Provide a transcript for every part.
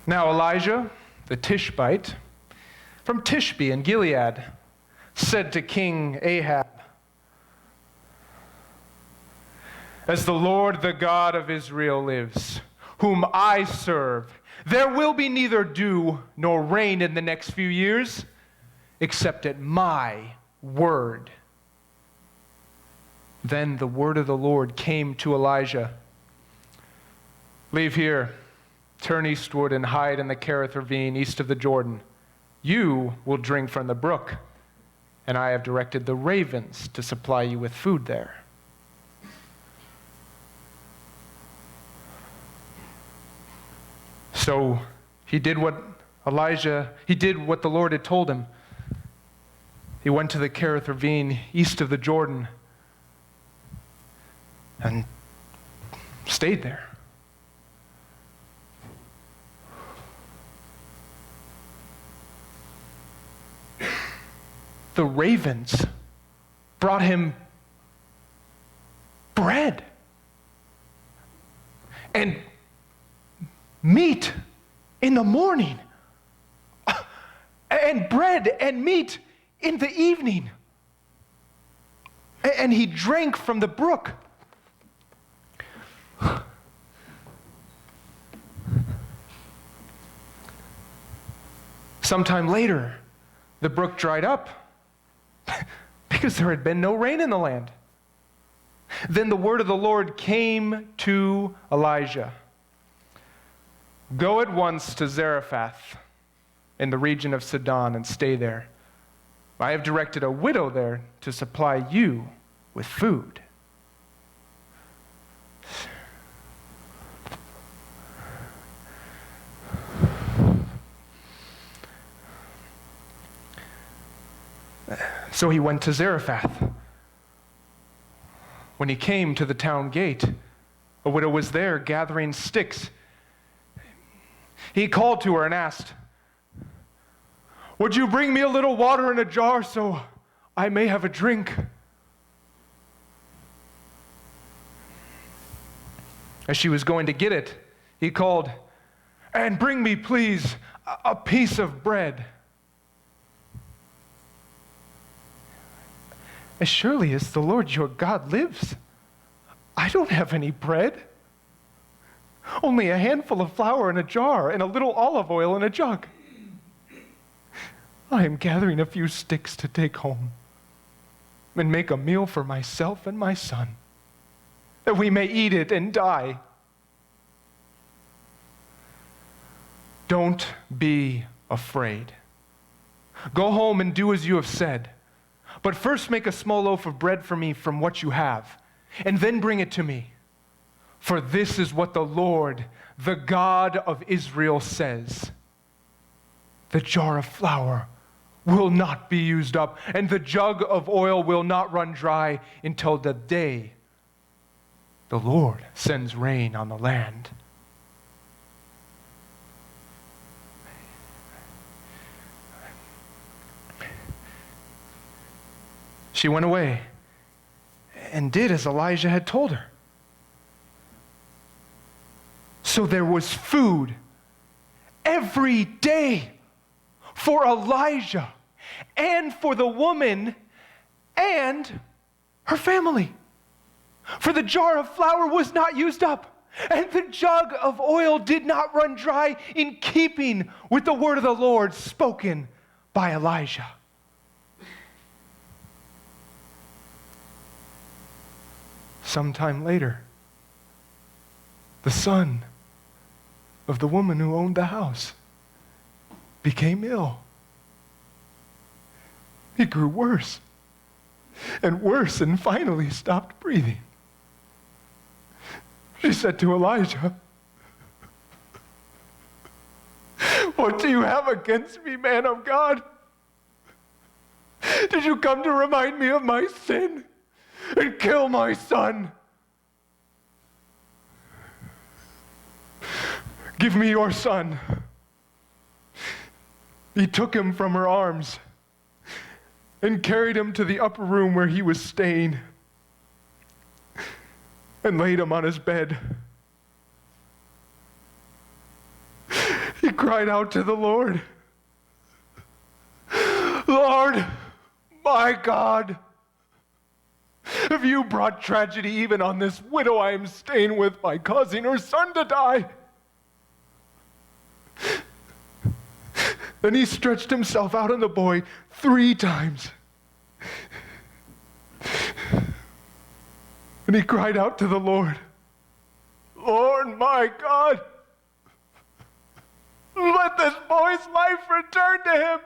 Now Elijah, the Tishbite, from Tishbe in Gilead, said to King Ahab, "As the Lord, the God of Israel lives, whom I serve, there will be neither dew nor rain in the next few years, except at my word." Then the word of the Lord came to Elijah. "Leave here, turn eastward and hide in the Kerith ravine east of the Jordan. You will drink from the brook, and I have directed the ravens to supply you with food there." So he did what the Lord had told him. He went to the Kerith ravine east of the Jordan and stayed there. The ravens brought him bread and meat in the morning, and bread and meat in the evening. And he drank from the brook. Sometime later, the brook dried up because there had been no rain in the land. Then the word of the Lord came to Elijah. "Go at once to Zarephath in the region of Sidon and stay there. I have directed a widow there to supply you with food." So he went to Zarephath. When he came to the town gate, a widow was there gathering sticks. He called to her and asked, "Would you bring me a little water in a jar so I may have a drink?" As she was going to get it, he called, "And bring me, please, a piece of bread." "As surely as the Lord your God lives, I don't have any bread. Only a handful of flour in a jar and a little olive oil in a jug. I am gathering a few sticks to take home and make a meal for myself and my son, that we may eat it and die." "Don't be afraid. Go home and do as you have said. But first make a small loaf of bread for me from what you have, and then bring it to me. For this is what the Lord, the God of Israel, says. The jar of flour will not be used up, and the jug of oil will not run dry until the day the Lord sends rain on the land." She went away and did as Elijah had told her. So there was food every day for Elijah and for the woman and her family. For the jar of flour was not used up, and the jug of oil did not run dry, in keeping with the word of the Lord spoken by Elijah. Sometime later, the son of the woman who owned the house became ill. He grew worse and worse and finally stopped breathing. She said to Elijah, "What do you have against me, man of God? Did you come to remind me of my sin and kill my son? Give me your son." He took him from her arms and carried him to the upper room where he was staying and laid him on his bed. He cried out to the Lord, Lord, my God, if you brought tragedy even on this widow I am staying with by causing her son to die. Then he stretched himself out on the boy 3 times. And he cried out to the Lord, Lord, my God, let this boy's life return to him.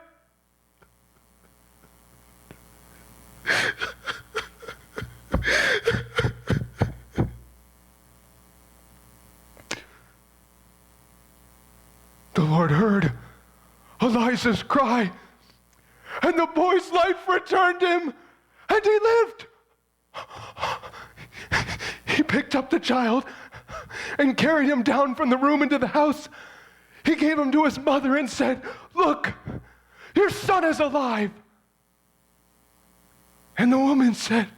The Lord heard Elijah's cry, and the boy's life returned him, and he lived. He picked up the child and carried him down from the room into the house. He gave him to his mother and said, Look, your son is alive. And the woman said,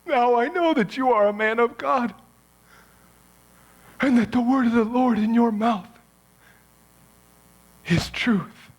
Now I know that you are a man of God, and that the word of the Lord in your mouth is truth.